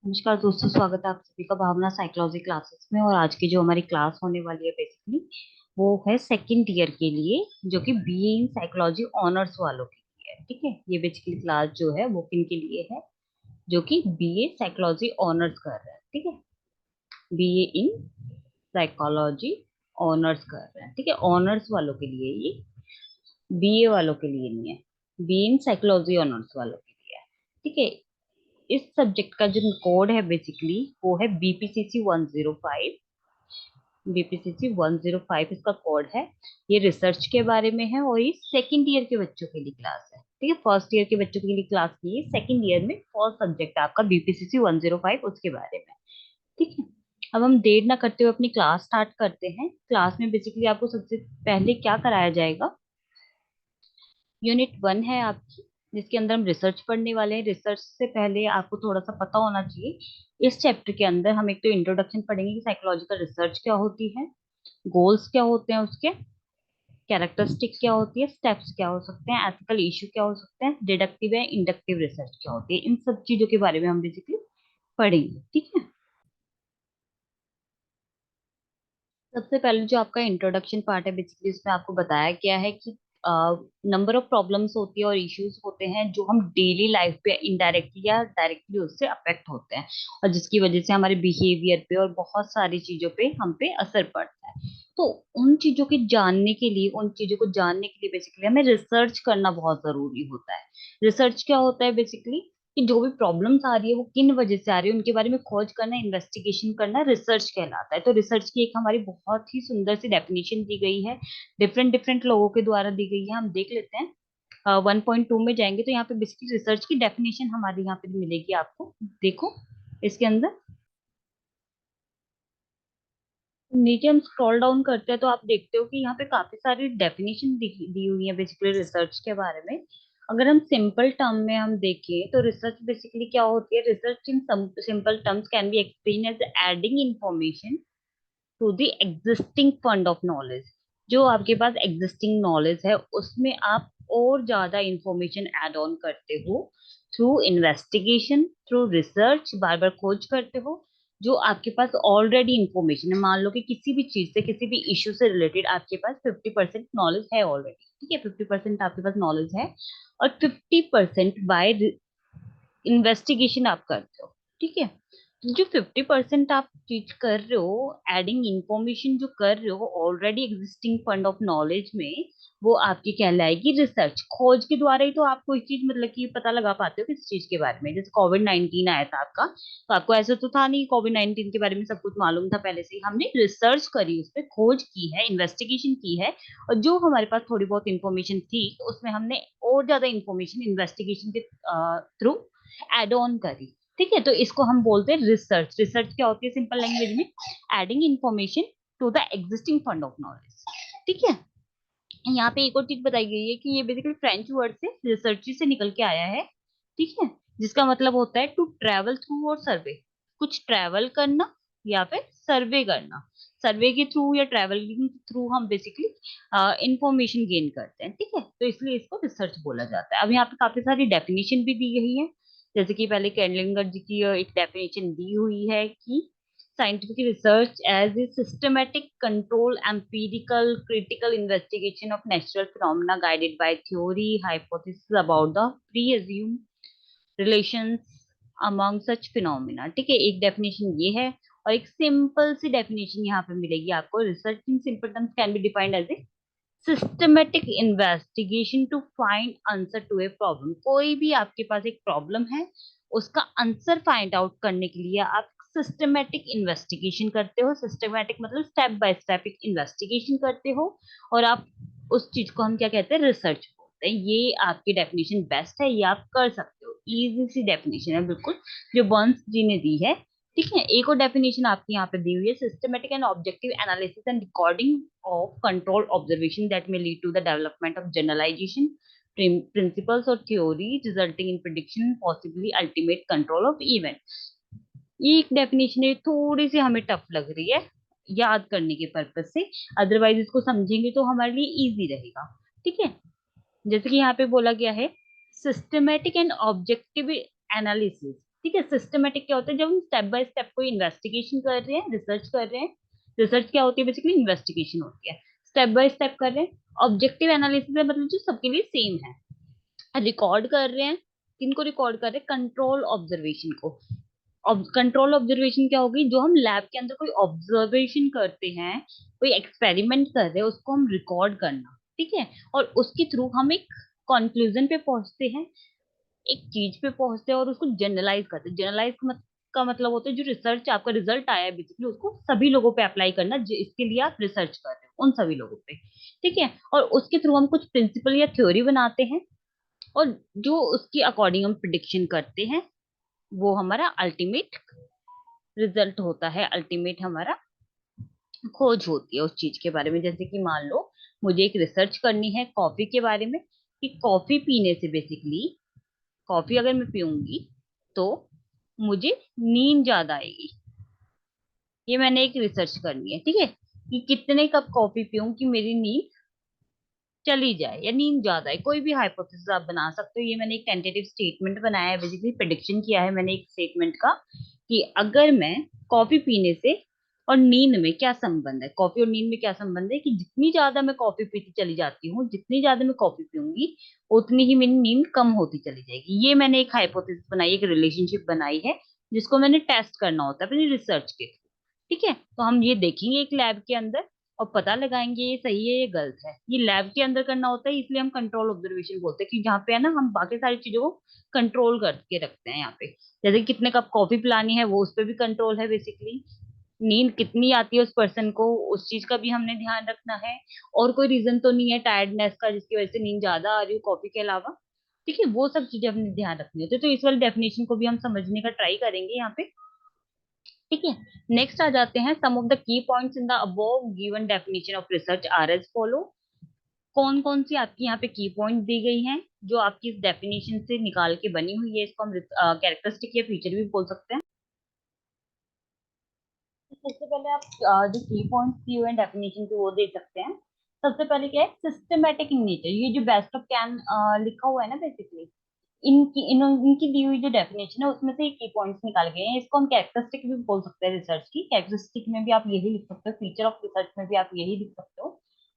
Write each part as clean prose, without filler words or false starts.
नमस्कार दोस्तों, स्वागत है आप सभी का भावना साइकोलॉजी क्लासेस में। और आज की जो हमारी क्लास होने वाली है बेसिकली वो है सेकंड ईयर के लिए, जो कि बीए इन साइकोलॉजी ऑनर्स वालों के लिए है। ठीक है, ये बेसिकली क्लास जो है वो किन के लिए है, जो कि बीए साइकोलॉजी ऑनर्स कर रहे हैं। ठीक है, बीए इन साइकोलॉजी ऑनर्स कर रहे हैं। ठीक है, ऑनर्स वालों के लिए ये, बीए वालों के लिए नहीं है। बीए इन साइकोलॉजी ऑनर्स वालों के लिए है। ठीक है, इस सब्जेक्ट का जो कोड है बेसिकली वो है बीपीसीसी 105। बीपीसीसी 105 इसका कोड है। ये रिसर्च के बारे में है और ये सेकंड ईयर के बच्चों के लिए क्लास है। ठीक है, फर्स्ट ईयर के बच्चों के लिए क्लास की है, सेकंड ईयर में फर्स्ट सब्जेक्ट आपका बीपीसीसी 105 उसके बारे में। ठीक है, अब हम देर ना करते हुए अपनी क्लास स्टार्ट करते हैं। क्लास में बेसिकली आपको सबसे पहले क्या कराया जाएगा, यूनिट 1 है आपकी, जिसके अंदर हम रिसर्च पढ़ने वाले हैं। रिसर्च से पहले आपको थोड़ा सा पता होना चाहिए। इस चैप्टर के अंदर हम एक तो इंट्रोडक्शन पढ़ेंगे कि साइकोलॉजिकल रिसर्च क्या होती है, गोल्स क्या होते हैं उसके, कैरेक्टरिस्टिक क्या होती है, स्टेप्स क्या हो सकते हैं, एथिकल इशू क्या हो सकते हैं, डिडक्टिव या इंडक्टिव रिसर्च क्या होती है। इन सब चीजों के बारे में हम बेसिकली पढ़ेंगे। ठीक है, सबसे पहले जो आपका इंट्रोडक्शन पार्ट है बेसिकली इसमें आपको बताया गया है कि नंबर ऑफ प्रॉब्लम्स होती है और इश्यूज होते हैं जो हम डेली लाइफ पे इनडायरेक्टली या डायरेक्टली उससे अफेक्ट होते हैं, और जिसकी वजह से हमारे बिहेवियर पे और बहुत सारी चीजों पे हम पे असर पड़ता है। तो उन चीजों के जानने के लिए, उन चीजों को जानने के लिए बेसिकली हमें रिसर्च करना बहुत जरूरी होता है। रिसर्च क्या होता है बेसिकली, कि जो भी प्रॉब्लम्स आ रही है वो किन वजह से आ रही है उनके बारे में खोज करना, इन्वेस्टिगेशन करना रिसर्च कहलाता है। तो रिसर्च की एक हमारी बहुत ही सुंदर सी डेफिनेशन दी गई है, डिफरेंट डिफरेंट लोगों के द्वारा दी गई है। हम देख लेते हैं। 1.2 में जाएंगे तो यहाँ पे बेसिकली रिसर्च की डेफिनेशन हमारी यहाँ पे मिलेगी आपको। देखो इसके अंदर नीचे हम स्क्रॉल डाउन करते हैं तो आप देखते हो कि यहाँ पे काफी सारी डेफिनेशन दी हुई है बेसिकली रिसर्च के बारे में। अगर हम सिंपल टर्म में हम देखें तो रिसर्च बेसिकली क्या होती है, research in simple terms can be explain as adding information to the existing fund of knowledge. जो आपके पास एग्जिस्टिंग नॉलेज है उसमें आप और ज्यादा इंफॉर्मेशन ऐड ऑन करते हो थ्रू इन्वेस्टिगेशन, थ्रू रिसर्च, बार बार खोज करते हो। जो आपके पास ऑलरेडी इंफॉर्मेशन है, मान लो कि किसी भी चीज से, किसी भी इश्यू से रिलेटेड आपके पास 50% नॉलेज है ऑलरेडी। ठीक है, 50% आपके पास नॉलेज है और 50% बाय इन्वेस्टिगेशन आप करते हो। ठीक है, जो 50% आप चीज कर रहे हो, एडिंग इंफॉर्मेशन जो कर रहे हो already existing fund of knowledge में, वो आपकी कहलाएगी रिसर्च। खोज के द्वारा ही तो आप कोई चीज मतलब कि पता लगा पाते हो किस चीज के बारे में। जैसे कोविड 19 आया था आपका, तो आपको ऐसा तो था नहीं कोविड 19 के बारे में सब कुछ मालूम था पहले से ही। हमने रिसर्च करी, उस पर खोज की है, इन्वेस्टिगेशन की है, और जो हमारे पास थोड़ी बहुत इंफॉर्मेशन थी तो उसमें हमने और ज्यादा इंफॉर्मेशन इन्वेस्टिगेशन के थ्रू एड ऑन करी। ठीक है, तो इसको हम बोलते हैं रिसर्च। रिसर्च क्या होती है सिंपल लैंग्वेज में, adding information to the existing fund of knowledge. ठीक है, यहाँ पे एक और चीज बताई गई है कि ये बेसिकली फ्रेंच वर्ड से रिसर्च से निकल के आया है। ठीक है, जिसका मतलब होता है टू ट्रेवल थ्रू और सर्वे, कुछ ट्रेवल करना या फिर सर्वे करना। सर्वे के थ्रू या ट्रेवलिंग थ्रू हम बेसिकली इंफॉर्मेशन गेन करते हैं। ठीक है, तो इसलिए इसको रिसर्च बोला जाता है। अब यहाँ पे काफी सारी डेफिनेशन भी दी गई है। जैसे कि पहले कैंडलिंगर जी की एक डेफिनेशन दी हुई है कि scientific research as a systematic, control, empirical, critical investigation of natural phenomena guided by theory, hypothesis about the pre-assumed relations among such phenomena। ठीक है, एक डेफिनेशन ये है। और एक सिंपल सी डेफिनेशन यहाँ पे मिलेगी आपको, research in simple terms can be defined as a systematic investigation to find answer to a problem. कोई भी आपके पास एक प्रॉब्लम है, उसका आंसर फाइंड आउट करने के लिए आप सिस्टमेटिक इन्वेस्टिगेशन करते हो। सिस्टमेटिक मतलब स्टेप बाय स्टेप एक इन्वेस्टिगेशन करते हो, और आप उस चीज को हम क्या कहते हैं, रिसर्च बोलते हैं। ये आपकी डेफिनेशन बेस्ट है, ये आप कर सकते हो, इजी सी डेफिनेशन है बिल्कुल, जो बर्न्स जी ने दी है। ठीक है, एक और डेफिनेशन आपकी यहाँ पे दी हुई है, systematic and objective analysis and recording of controlled observation that may lead to the development of generalization, principles or theories resulting in prediction, possibly ultimate control of events। ये एक डेफिनेशन है, थोड़ी सी हमें टफ लग रही है याद करने के पर्पज से, अदरवाइज इसको समझेंगे तो हमारे लिए इजी रहेगा। ठीक है, जैसे कि यहाँ पे बोला गया है सिस्टमेटिक एंड ऑब्जेक्टिव एनालिसिस। ठीक है। सिस्टमेटिक क्या होता है, जब हम स्टेप बाय स्टेप कोई इन्वेस्टिगेशन कर रहे हैं, रिसर्च कर रहे हैं। रिसर्च क्या होती है, बेसिकली इन्वेस्टिगेशन होती है, स्टेप बाय स्टेप कर रहे हैं। ऑब्जेक्टिव एनालिसिस है, मतलब जो सबके लिए सेम है, रिकॉर्ड कर रहे हैं। किनको रिकॉर्ड कर रहे हैं, कंट्रोल ऑब्जर्वेशन को। कंट्रोल ऑब्जर्वेशन क्या होगी, जो हम लैब के अंदर कोई ऑब्जर्वेशन करते हैं, कोई एक्सपेरिमेंट कर रहे हैं, उसको हम रिकॉर्ड करना। ठीक है। और उसके थ्रू हम एक कंक्लूजन पे पहुंचते हैं, एक चीज पे पहुंचते हैं और उसको जनरलाइज करते हैं। जनरलाइज का मतलब होता है जो रिसर्च आपका रिजल्ट आया है बेसिकली उसको सभी लोगों पे अप्लाई करना, इसके लिए आप रिसर्च कर रहे हो उन सभी लोगों पे। ठीक है। और उसके थ्रू हम कुछ प्रिंसिपल या थ्योरी बनाते हैं, और जो उसके अकॉर्डिंग हम प्रिडिक्शन करते हैं, वो हमारा अल्टीमेट रिजल्ट होता है, अल्टीमेट हमारा खोज होती है उस चीज के बारे में। जैसे कि मान लो मुझे एक रिसर्च करनी है कॉफी के बारे में, कि कॉफी पीने से बेसिकली, कॉफी अगर मैं पीऊंगी तो मुझे नींद ज्यादा आएगी। ये मैंने एक रिसर्च करनी है, ठीक है, कि कितने कप कॉफी पीऊं कि मेरी नींद चली जाए या नींद ज्यादा है। कोई भी हाइपोथेसिस आप बना सकते हो। ये मैंने एक टेंटेटिव स्टेटमेंट बनाया है, बेसिकली प्रेडिक्शन किया है मैंने एक स्टेटमेंट का, कि अगर मैं कॉफी पीने से और नींद में क्या संबंध है, कॉफी और नींद में क्या संबंध है, कि जितनी ज्यादा मैं कॉफी पीती चली जाती हूँ, जितनी ज्यादा मैं कॉफी पीऊंगी उतनी ही मेरी नींद कम होती चली जाएगी। ये मैंने एक हाइपोथेसिस बनाई, एक रिलेशनशिप बनाई है, जिसको मैंने टेस्ट करना होता है अपनी रिसर्च के थ्रू। ठीक है। तो हम ये देखेंगे एक लैब के अंदर और पता लगाएंगे ये सही है ये गलत है। ये लैब के अंदर करना होता है, इसलिए हम कंट्रोल ऑब्जर्वेशन बोलते हैं, कि जहाँ पे है ना हम बाकी सारी चीजों को कंट्रोल करके रखते हैं यहाँ पे। जैसे कि कितने कप कॉफी पिलानी है, वो उस पर भी कंट्रोल है बेसिकली। नींद कितनी आती है उस पर्सन को, उस चीज का भी हमने ध्यान रखना है। और कोई रीजन तो नहीं है टायर्डनेस का जिसकी वजह से नींद ज्यादा आ रही हो कॉफी के अलावा। ठीक है, वो सब चीजें हमने ध्यान रखनी होती है। तो इस वाली डेफिनेशन को भी हम समझने का ट्राई करेंगे यहाँ पे। ठीक है। नेक्स्ट आ जाते हैं, some of the key points in the above given definition of research are as follow. कौन कौन सी आपकी यहाँ पे की पॉइंट दी गई हैं जो आपकी इस डेफिनेशन से निकाल के बनी हुई है, इसको हम कैरेक्टरिस्टिक या फीचर भी बोल सकते हैं। सबसे पहले आप जो की पॉइंट्स दिए हुए हैं डेफिनेशन के वो देख सकते हैं। सबसे पहले क्या है, सिस्टमेटिक इन नेचर। ये जो बेस्ट ऑफ कैन लिखा हुआ है ना बेसिकली, इनकी दी हुई जो डेफिनेशन है उसमें से ये की पॉइंट्स निकाल गए हैं। इसको हम कैरेक्टरिस्टिक भी बोल सकते हैं रिसर्च की। कैरेक्टरिस्टिक में भी आप यही लिख सकते हो, फीचर ऑफ रिसर्च में भी आप यही लिख सकते हो।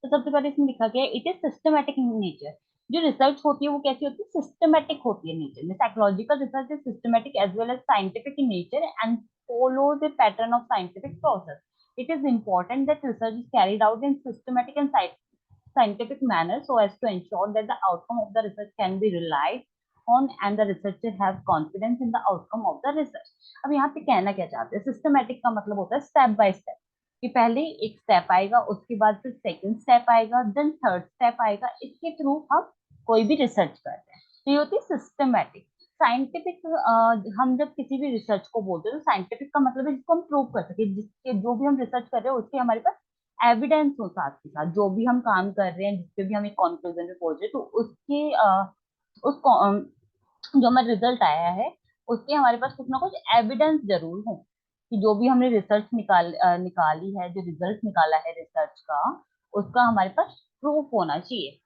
तो सबसे पहले इसमें लिखा गया है it is systematic in nature. जो रिसर्च होती है वो कैसी होती है, सिस्टमेटिक होती है नेचर में। Psychological research is systematic as well as scientific in nature and follows a pattern of scientific process. It is important that research is carried out in systematic and scientific manner so as to ensure that the outcome of the research can be relied on and the researcher have confidence in the outcome of the research. अब यहाँ पे कहना क्या चाहते हैं, systematic का मतलब होता है स्टेप बाय स्टेप, कि पहले एक स्टेप आएगा, उसके बाद फिर सेकंड स्टेप आएगा, देन थर्ड स्टेप आएगा, इसके थ्रू हम कोई भी रिसर्च करते हैं। तो ये होती है सिस्टमेटिक। साइंटिफिक, हम जब किसी भी रिसर्च को बोलते हैं तो साइंटिफिक का मतलब है जिसको हम प्रूव कर सके, जिसके जो भी हम रिसर्च कर रहे हैं उसके हमारे पास एविडेंस हो, साथ के साथ जो भी हम काम कर रहे हैं जिसपे भी हम एक कंक्लूजन पे पहुंचे तो उसके जो हमारा रिजल्ट आया है उसके हमारे पास कुछ ना कुछ एविडेंस जरूर हो, कि जो भी हमने रिसर्च निकाली है, जो रिजल्ट निकाला है रिसर्च का, उसका हमारे पास प्रूफ होना चाहिए।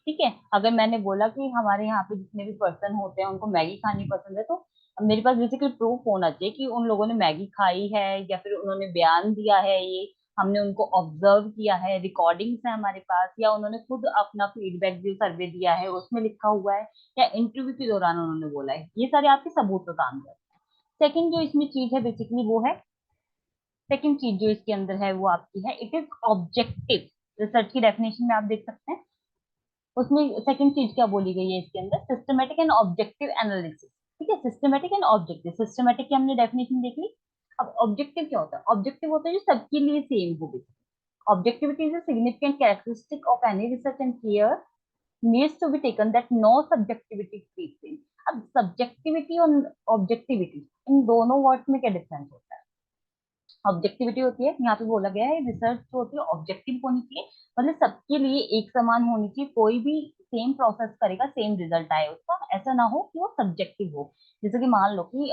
ठीक है। अगर मैंने बोला कि हमारे यहाँ पे जितने भी पर्सन होते हैं उनको मैगी खानी पसंद है, तो मेरे पास बेसिकली प्रूफ होना चाहिए कि उन लोगों ने मैगी खाई है, या फिर उन्होंने बयान दिया है, ये हमने उनको ऑब्जर्व किया है, रिकॉर्डिंग्स है हमारे पास, या उन्होंने खुद अपना फीडबैक जो सर्वे दिया है उसमें लिखा हुआ है, या इंटरव्यू के दौरान उन्होंने बोला है। ये सारे आपके सबूत पे काम करते हैं। सेकंड जो इसमें चीज है बेसिकली वो है, सेकंड चीज जो इसके अंदर है वो आपकी है इट इज ऑब्जेक्टिव। रिसर्च की डेफिनेशन में आप देख सकते हैं, उसमें सेकंड चीज क्या बोली गई है इसके अंदर, सिस्टमेटिक एंड ऑब्जेक्टिव एनालिसिस। ठीक है, सिस्टमेटिक एंड ऑब्जेक्टिव। सिस्टमेटिक की हमने डेफिनेशन देख ली। अब ऑब्जेक्टिव क्या होता है, ऑब्जेक्टिव होता है जो सबके लिए सेम हो। Objectivity is a significant characteristic of any research and care needs to be taken that no subjectivity creeps in. अब subjectivity और objectivity इन दोनों वर्ड्स में क्या डिफरेंस होता है। ऑब्जेक्टिविटी होती है, यहाँ पे बोला गया है रिसर्च जो होती है ऑब्जेक्टिव होनी चाहिए, मतलब सबके लिए एक समान होनी चाहिए, कोई भी सेम प्रोसेस करेगा सेम रिजल्ट आए उसका, ऐसा ना हो कि वो सब्जेक्टिव हो। जैसे कि मान लो कि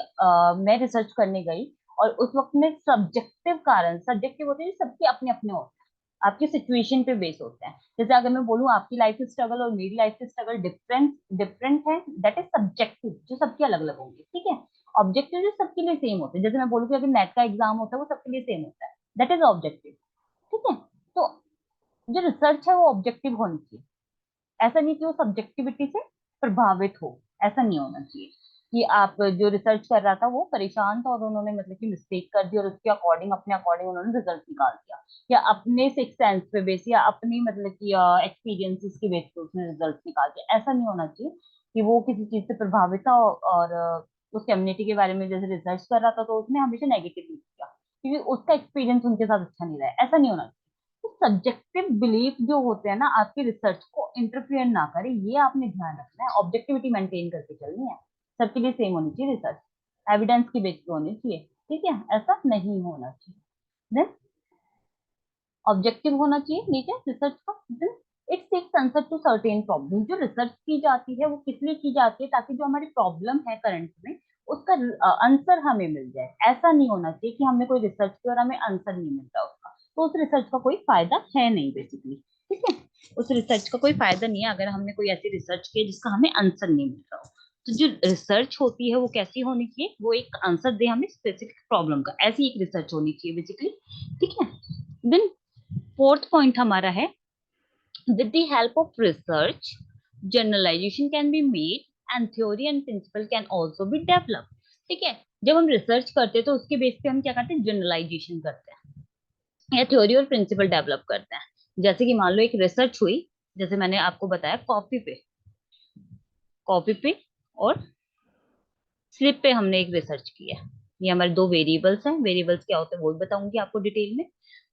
मैं रिसर्च करने गई और उस वक्त में सब्जेक्टिव कारण, सब्जेक्टिव होते हैं सबके अपने अपने होते हैं, आपकी सिचुएशन पे बेस होते हैं। जैसे अगर मैं बोलूँ आपकी लाइफ स्ट्रगल और मेरी लाइफ स्ट्रगल डिफरेंट डिफरेंट है, दैट इज सब्जेक्टिव, जो सबके अलग अलग होंगे। ठीक है। ऑब्जेक्टिव सबके लिए सेम होते हैं, जैसे मैं बोलूँ कि अगर नेट का एग्जाम होता है वो सबके लिए सेम होता है, दैट इज ऑब्जेक्टिव। ठीक है, तो जो रिसर्च है वो ऑब्जेक्टिव होनी चाहिए, ऐसा नहीं कि वो सब्जेक्टिविटी से प्रभावित हो, ऐसा नहीं होना चाहिए कि आप जो रिसर्च कर रहा था वो परेशान था और उन्होंने मतलब कि मिस्टेक कर दी और उसके अकॉर्डिंग अपने अकॉर्डिंग उन्होंने रिजल्ट निकाल दिया, या अपने सिक्स सेंस पे बेस या अपनी मतलब कि एक्सपीरियंसेस की बेस पे उसने रिजल्ट निकाल दिया, ऐसा नहीं होना चाहिए कि वो किसी चीज से प्रभावित था और उस कम्युनिटी के बारे में जैसे रिसर्च कर रहा था तो उसने हमेशा नेगेटिव किया क्योंकि उसका एक्सपीरियंस उनके साथ अच्छा नहीं रहा है, ऐसा नहीं होना चाहिए। तो सब्जेक्टिव बिलीफ जो होते हैं ना आपकी रिसर्च को इंटरफेयर ना करे, ये आपने ध्यान रखना है, ऑब्जेक्टिविटी मेंटेन करके चलनी है, सबके लिए सेम होनी चाहिए रिसर्च, एविडेंस की बेस पे होनी चाहिए। ठीक है, ऐसा नहीं होना चाहिए। देन ऑब्जेक्टिव होना चाहिए नीचे रिसर्च का। Then it takes answer to certain problem, जो रिसर्च की जाती है वो किस लिए की जाती है, ताकि जो हमारी प्रॉब्लम है करंट में उसका आंसर हमें मिल जाए। ऐसा नहीं होना चाहिए कि हमने कोई रिसर्च किया और हमें आंसर नहीं मिल रहा उसका, तो उस रिसर्च का कोई फायदा है नहीं बेसिकली। ठीक है, उस रिसर्च का कोई फायदा नहीं है अगर हमने कोई ऐसी रिसर्च की जिसका हमें आंसर नहीं मिल रहा हो। तो जो रिसर्च होती है वो कैसी होनी चाहिए, वो एक आंसर दे हमें स्पेसिफिक प्रॉब्लम का, ऐसी एक रिसर्च होनी चाहिए बेसिकली। ठीक है, देन फोर्थ पॉइंट हमारा है, with the help of research generalization can be made and theory and principle can also be developed। ठीक है, जब हम रिसर्च करते हैं तो उसके बेस पे हम क्या करते हैं, जनरलाइजेशन करते हैं या थ्योरी और प्रिंसिपल डेवलप करते हैं। जैसे कि मान लो एक रिसर्च हुई, जैसे मैंने आपको बताया कॉफी पे और स्लिप पे हमने एक रिसर्च किया। ये हमारे दो वेरिएबल्स हैं, वेरिएबल्स क्या होते हैं वो भी बताऊंगी आपको डिटेल में।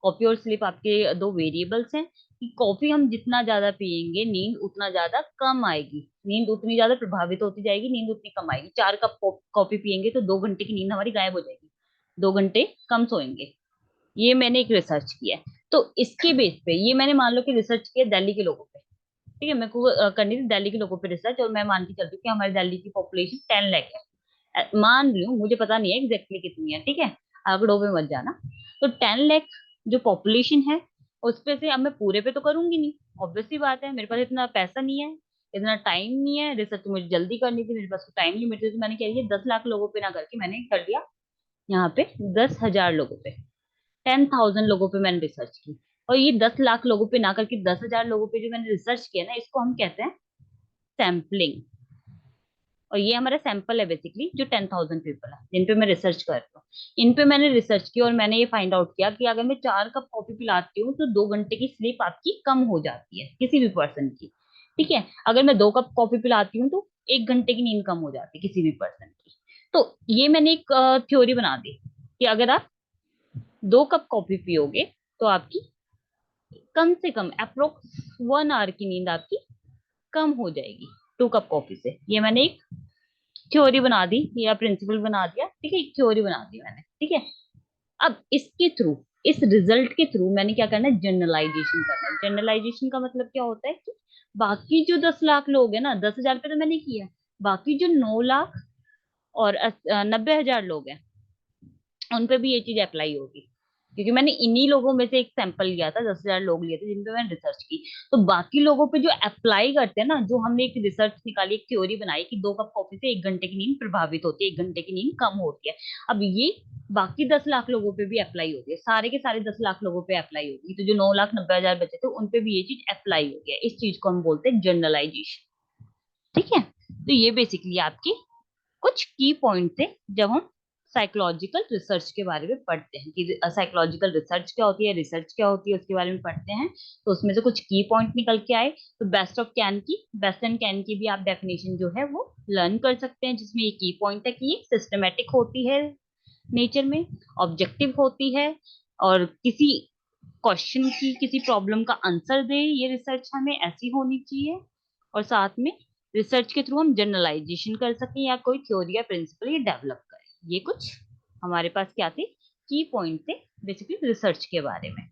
कॉफी और स्लिप आपके दो वेरिएबल्स हैं कि कॉफी हम जितना ज्यादा पियेंगे नींद उतना ज्यादा कम आएगी, नींद उतनी ज्यादा प्रभावित होती जाएगी, नींद उतनी कम आएगी। 4 कप कॉफी पियेंगे तो 2 घंटे की नींद हमारी गायब हो जाएगी, 2 घंटे कम सोएंगे। ये मैंने एक रिसर्च किया है, तो इसके बेस पे ये मैंने मान लो कि रिसर्च किया दिल्ली के लोगों पे। ठीक है, मेरे को करनी थी दिल्ली के लोगों पे रिसर्च, और मैं मान के चलती हूँ कि हमारी दिल्ली की पॉपुलेशन 10 लाख है। मान रही हूँ, मुझे पता नहीं है एग्जैक्टली कितनी है, ठीक है, आंकड़ों पे मत जाना। तो 10 लाख जो पॉपुलेशन है उस पे से अब मैं पूरे पे तो करूंगी नहीं, ऑब्वियस सी बात है, मेरे पास इतना पैसा नहीं है, इतना टाइम नहीं है, रिसर्च मुझे जल्दी करनी थी, मेरे पास टाइम लिमिटेड है, तो मैंने क्या किया, 10 लाख लोगों पे ना करके मैंने कर दिया यहाँ पे 10,000 लोगों पे, 10,000 लोगों पे मैंने रिसर्च की। और ये 10 लाख लोगों पे ना करके 10,000 लोगों पे जो मैंने रिसर्च किया ना, इसको हम कहते हैं सैम्पलिंग। और ये हमारा सैंपल है बेसिकली, जो 10,000 पीपल है जिन पे मैं रिसर्च कर रहा हूँ। इन पे मैंने रिसर्च की और मैंने ये फाइंड आउट किया कि अगर मैं 4 कप कॉफी पिलाती हूँ तो 2 घंटे की स्लीप आपकी कम हो जाती है किसी भी पर्सन की। ठीक है, अगर मैं 2 कप कॉफी पिलाती हूँ तो 1 घंटे की नींद कम हो जाती है किसी भी पर्सन की। तो ये मैंने एक थ्योरी बना दी कि अगर आप 2 कप कॉफी पियोगे तो आपकी कम से कम अप्रोक्स 1 आवर की नींद आपकी कम हो जाएगी 2 कप कॉफी से। ये मैंने एक थ्योरी बना दी या प्रिंसिपल बना दिया, ठीक है, एक थ्योरी बना दी मैंने। ठीक है, अब इसके थ्रू, इस रिजल्ट के थ्रू मैंने क्या करना है, जनरलाइजेशन करना है। जनरलाइजेशन का मतलब क्या होता है कि बाकी जो 10 लाख लोग हैं ना, 10,000 पे तो मैंने किया, बाकी जो 9 लाख और 90,000 लोग हैं उन पे भी ये चीज अप्लाई होगी, क्योंकि मैंने इन्हीं लोगों में से एक सैंपल लिया था, 10,000 लोग लिए थे जिन पे मैंने रिसर्च की। तो बाकी लोगों पे जो अप्लाई करते हैं ना, जो हमने एक रिसर्च निकाली, एक थ्योरी बनाई कि 2 कप कॉफी से 1 घंटे की नींद प्रभावित होती है, 1 घंटे की नींद कम होती है। अब ये बाकी 10 लाख लोगों पे भी अप्लाई होती है, सारे के सारे 10 लाख लोगों पे अप्लाई होगी, तो जो 9,90,000 बचे थे उन पे भी ये चीज अप्लाई हो गया। इस चीज को हम बोलते हैं जनरलाइजेशन। ठीक है, तो ये बेसिकली आपकी कुछ की पॉइंट थे जब हम साइकोलॉजिकल रिसर्च के बारे में पढ़ते हैं कि साइकोलॉजिकल रिसर्च क्या होती है, रिसर्च क्या होती है, उसके बारे में पढ़ते हैं। तो उसमें से कुछ की पॉइंट निकल के आए, तो बेस्ट एंड कैन की भी आप डेफिनेशन जो है वो लर्न कर सकते हैं, जिसमें ये की पॉइंट है कि ये सिस्टमेटिक होती है नेचर में, ऑब्जेक्टिव होती है, और किसी क्वेश्चन की, किसी प्रॉब्लम का आंसर दे, ये रिसर्च हमें ऐसी होनी चाहिए। और साथ में रिसर्च के थ्रू हम जनरलाइजेशन कर सकें या कोई थ्योरी या प्रिंसिपल ये डेवलप करें। ये कुछ हमारे पास क्या थे, की पॉइंट थे बेसिकली रिसर्च के बारे में।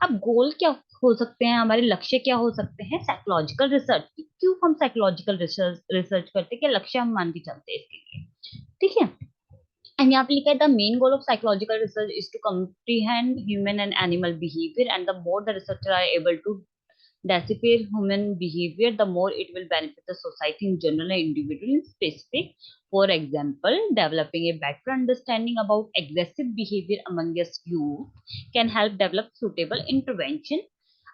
अब गोल क्या हो सकते हैं, हमारे लक्ष्य क्या हो सकते हैं साइकोलॉजिकल रिसर्च की, क्यों हम साइकोलॉजिकल रिसर्च रिसर्च करते हैं, क्या लक्ष्य हम मान के चलते हैं इसके लिए। ठीक है, एंड यहाँ पे लिखा है the main goal of psychological research is to comprehend human and animal behavior, and the more the researcher are able to decipher human behavior, the more it will benefit the society in general and individual in specific. For example, developing a better understanding about aggressive behavior among your youth can help develop suitable intervention.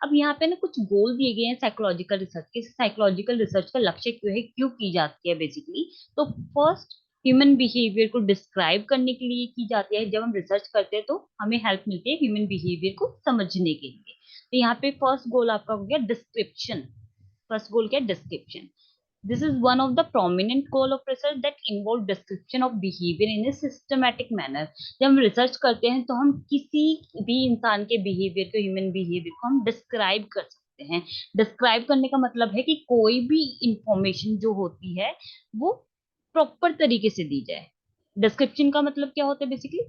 अब यहाँ पे ना कुछ गोल दिए गए हैं psychological research के। Psychological research का लक्ष्य क्यों है, क्यों की जाती है बेसिकली। तो फर्स्ट, ह्यूमन बिहेवियर को डिस्क्राइब करने के लिए की जाती है। जब हम रिसर्च करते हैं तो हमें हेल्प मिलती है ह्यूमन बिहेवियर को समझने के लिए। तो यहाँ पे फर्स्ट गोल आपका हो गया डिस्क्रिप्शन। फर्स्ट गोल क्या है, description. This is one of the prominent goal of research that involve description of behaviour in A systematic manner. जब हम रिसर्च करते हैं तो हम किसी भी इंसान के बिहेवियर को, ह्यूमन बिहेवियर को हम डिस्क्राइब कर सकते हैं। डिस्क्राइब करने का मतलब है कि कोई भी इंफॉर्मेशन जो होती है वो प्रॉपर तरीके से दी जाए। डिस्क्रिप्शन का मतलब क्या होता है बेसिकली,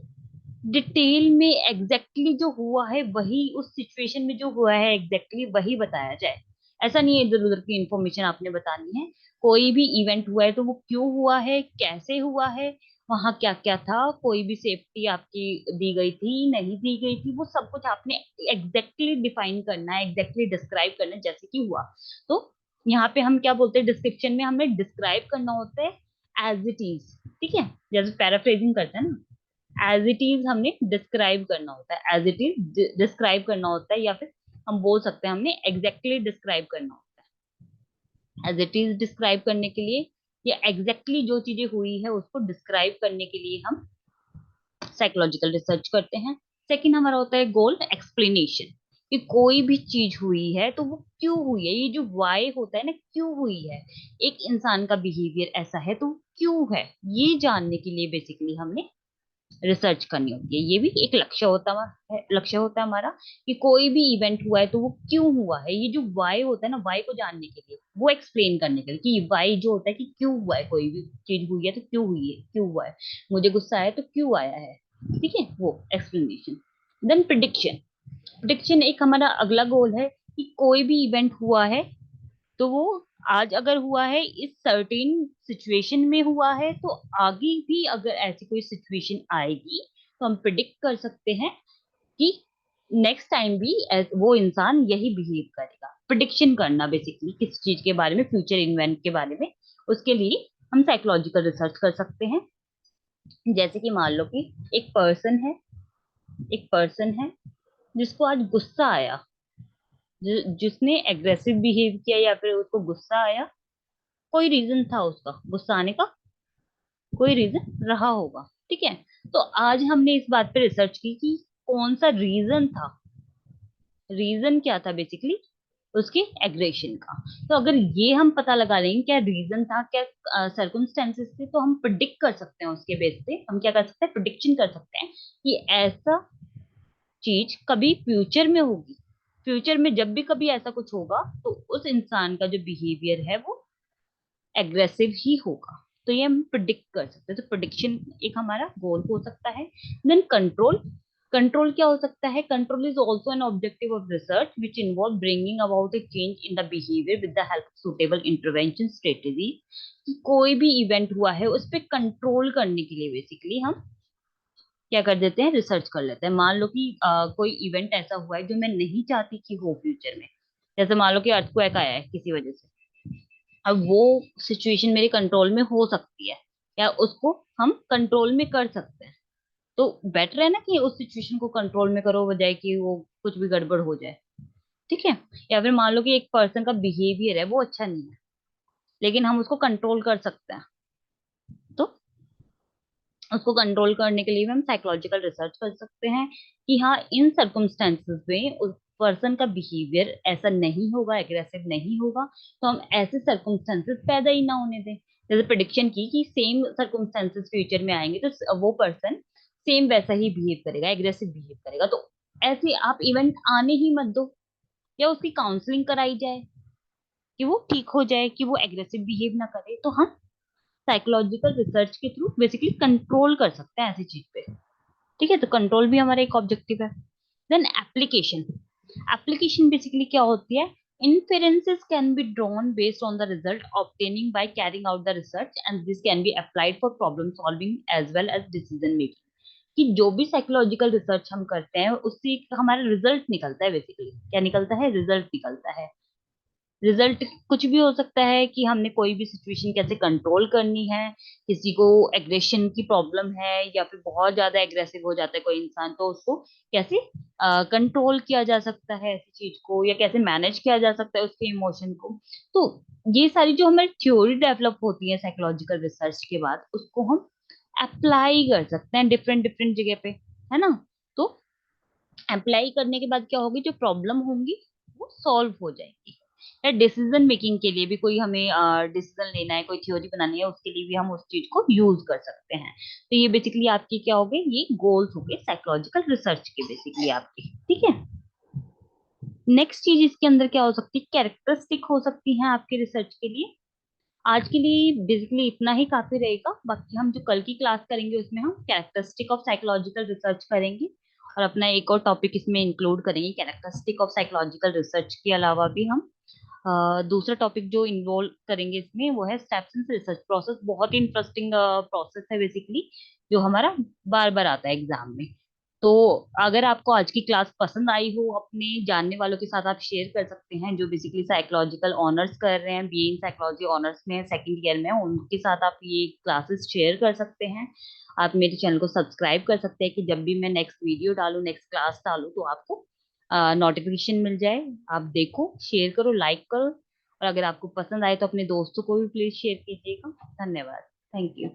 डिटेल में एग्जैक्टली जो हुआ है वही, उस सिचुएशन में जो हुआ है एग्जैक्टली वही बताया जाए। ऐसा नहीं है इधर उधर की इंफॉर्मेशन आपने बतानी है। कोई भी इवेंट हुआ है तो वो क्यों हुआ है, कैसे हुआ है, वहां क्या क्या था, कोई भी सेफ्टी आपकी दी गई थी नहीं दी गई थी, वो सब कुछ आपने एग्जैक्टली डिफाइन करना है, एग्जैक्टली डिस्क्राइब करना है जैसे कि हुआ। तो यहाँ पे हम क्या बोलते हैं, डिस्क्रिप्शन में हमें डिस्क्राइब करना होता है एज इट इज। ठीक है, जैसे पैराफ्रेजिंग करते हैं ना, एज इट इज हमने डिस्क्राइब करना होता है, एज इट इज डिस्क्राइब करना होता है, या फिर हम बोल सकते हैं हमने एग्जैक्टली डिस्क्राइब करना होता है। एज इट इज डिस्क्राइब करने के लिए या एग्जैक्टली जो चीजें हुई है उसको डिस्क्राइब करने के लिए हम साइकोलॉजिकल रिसर्च करते हैं। सेकंड हमारा होता है गोल एक्सप्लेनेशन, कि कोई भी चीज हुई है तो वो क्यों हुई है, ये जो वाई होता है ना, क्यों हुई है, एक इंसान का बिहेवियर ऐसा है तो क्यों है, ये जानने के लिए बेसिकली हमने रिसर्च करनी होती है। ये भी एक लक्ष्य होता है हमारा, कि कोई भी इवेंट हुआ है तो वो क्यों हुआ है, ये जो वाई होता है ना, वाई को जानने के लिए, वो एक्सप्लेन करने के लिए, कि वाई जो होता है कि क्यों हुआ है, कोई भी चीज हुई है तो क्यों हुई है, क्यों हुआ है, मुझे गुस्सा आया तो क्यों आया है। ठीक है, वो एक्सप्लेनेशन। Then prediction. प्रिडिक्शन एक हमारा अगला गोल है, कि कोई भी इवेंट हुआ है तो वो आज अगर हुआ है, इस सर्टेन सिचुएशन में हुआ है, तो आगे भी अगर ऐसी कोई सिचुएशन आएगी तो हम प्रिडिक्ट कर सकते हैं कि नेक्स्ट टाइम भी वो इंसान यही बिहेव करेगा। प्रिडिक्शन करना बेसिकली किस चीज के बारे में, फ्यूचर इवेंट के बारे में, उसके लिए हम साइकोलॉजिकल रिसर्च कर सकते हैं। जैसे कि मान लो कि एक पर्सन है, एक पर्सन है जिसको आज गुस्सा आया, जिसने एग्रेसिव बिहेव किया या फिर उसको गुस्सा आया, कोई रीजन था उसका गुस्सा आने का, कोई रीजन रहा होगा। ठीक है, तो आज हमने इस बात पे रिसर्च की कि कौन सा रीजन था, रीजन क्या था बेसिकली उसके एग्रेशन का। तो अगर ये हम पता लगा लेंगे क्या रीजन था, क्या सर्कमस्टेंसेस थे, तो हम प्रिडिक्ट कर सकते हैं, उसके बेस पे हम क्या कर सकते हैं, प्रिडिक्शन कर सकते हैं कि ऐसा चीज कभी फ्यूचर में होगी। फ्यूचर में जब भी कभी ऐसा कुछ होगा तो उस इंसान का जो बिहेवियर है वो एग्रेसिव ही होगा। तो ये हम प्रिडिक्ट कर सकते हैं, तो प्रिडिक्शन एक हमारा गोल हो सकता है। Then control. कंट्रोल क्या हो सकता है, control is also an objective of research which involve bringing about A change in the behaviour with the help of suitable intervention strategy. कोई भी इवेंट हुआ है उस पर कंट्रोल करने के लिए बेसिकली हम क्या कर देते हैं, रिसर्च कर लेते हैं। मान लो कि कोई इवेंट ऐसा हुआ है जो मैं नहीं चाहती कि हो फ्यूचर में, जैसे मान लो कि अर्थक्वेक आया है किसी वजह से, अब वो सिचुएशन मेरे कंट्रोल में हो सकती है, या उसको हम कंट्रोल में कर सकते हैं। तो बेटर है ना कि उस सिचुएशन को कंट्रोल में करो, बजाय कि वो कुछ भी गड़बड़ हो जाए। ठीक है, या फिर मान लो कि एक पर्सन का बिहेवियर है वो अच्छा नहीं है, लेकिन हम उसको कंट्रोल कर सकते हैं। तो उसको कंट्रोल करने के लिए भी हम साइकोलॉजिकल रिसर्च कर सकते हैं कि हाँ इन सर्कमस्टेंसेस में उस पर्सन का बिहेवियर ऐसा नहीं होगा, एग्रेसिव नहीं होगा, तो हम ऐसे सर्कमस्टेंसेस पैदा ही ना होने दें। जैसे प्रिडिक्शन की कि सेम सर्कमस्टेंसेस फ्यूचर में आएंगे तो वो पर्सन सेम वैसा ही बिहेव करेगा, एग्रेसिव बिहेव करेगा, तो ऐसे आप इवेंट आने ही मत दो, या उसकी काउंसलिंग कराई जाए कि वो ठीक हो जाए, कि वो एग्रेसिव बिहेव ना करे। तो हम साइकोलॉजिकल रिसर्च के थ्रू बेसिकली कंट्रोल कर सकते हैं ऐसी चीज पे। ठीक है, तो कंट्रोल भी हमारा एक ऑब्जेक्टिव है। Then application. एप्लीकेशन बेसिकली क्या होती है, inferences can be drawn based on the result obtaining by carrying out the research and this can be applied for problem solving as well as decision making। कि जो भी psychological research हम करते हैं उससे एक हमारा रिजल्ट निकलता है, बेसिकली क्या निकलता है, रिजल्ट निकलता है। रिजल्ट कुछ भी हो सकता है कि हमने कोई भी सिचुएशन कैसे कंट्रोल करनी है, किसी को एग्रेशन की प्रॉब्लम है या फिर बहुत ज्यादा एग्रेसिव हो जाता है कोई इंसान, तो उसको कैसे कंट्रोल किया जा सकता है ऐसी चीज को, या कैसे मैनेज किया जा सकता है उसके इमोशन को। तो ये सारी जो हमारी थ्योरी डेवलप होती है साइकोलॉजिकल रिसर्च के बाद, उसको हम अप्लाई कर सकते हैं डिफरेंट डिफरेंट जगह पे, है ना। तो अप्लाई करने के बाद क्या होगी, जो प्रॉब्लम होंगी वो सॉल्व हो जाएगी। या डिसीजन मेकिंग के लिए भी कोई हमें डिसीजन लेना है, कोई थ्योरी बनानी है, उसके लिए भी हम उस चीज को यूज कर सकते हैं। तो ये बेसिकली आपकी क्या हो गए, ये गोल्स हो गए साइकोलॉजिकल रिसर्च के बेसिकली आपके, ठीक है। नेक्स्ट चीज इसके अंदर क्या हो सकती है, कैरेक्टरिस्टिक हो सकती है आपके रिसर्च के लिए। आज के लिए बेसिकली इतना ही काफी रहेगा, बाकी हम जो कल की क्लास करेंगे उसमें हम कैरेक्टरिस्टिक ऑफ साइकोलॉजिकल रिसर्च करेंगे, और अपना एक और टॉपिक इसमें इंक्लूड करेंगे कैरेक्टरिस्टिक ऑफ साइकोलॉजिकल रिसर्च के अलावा भी हम दूसरा टॉपिक जो इन्वॉल्व करेंगे इसमें वो है स्टेप्स इन रिसर्च प्रोसेस। बहुत ही इंटरेस्टिंग प्रोसेस है बेसिकली, जो हमारा बार बार आता है एग्जाम में। तो अगर आपको आज की क्लास पसंद आई हो, अपने जानने वालों के साथ आप शेयर कर सकते हैं, जो बेसिकली साइकोलॉजिकल ऑनर्स कर रहे हैं, बीए इन साइकोलॉजी ऑनर्स में सेकंड ईयर में हैं, उनके साथ आप ये क्लासेस शेयर कर सकते हैं। आप मेरे चैनल को सब्सक्राइब कर सकते हैं कि जब भी मैं नेक्स्ट वीडियो डालूं, नेक्स्ट क्लास डालूं, तो आपको नोटिफिकेशन मिल जाए। आप देखो, शेयर करो, लाइक करो, और अगर आपको पसंद आए तो अपने दोस्तों को भी प्लीज शेयर कीजिएगा। धन्यवाद। Thank you.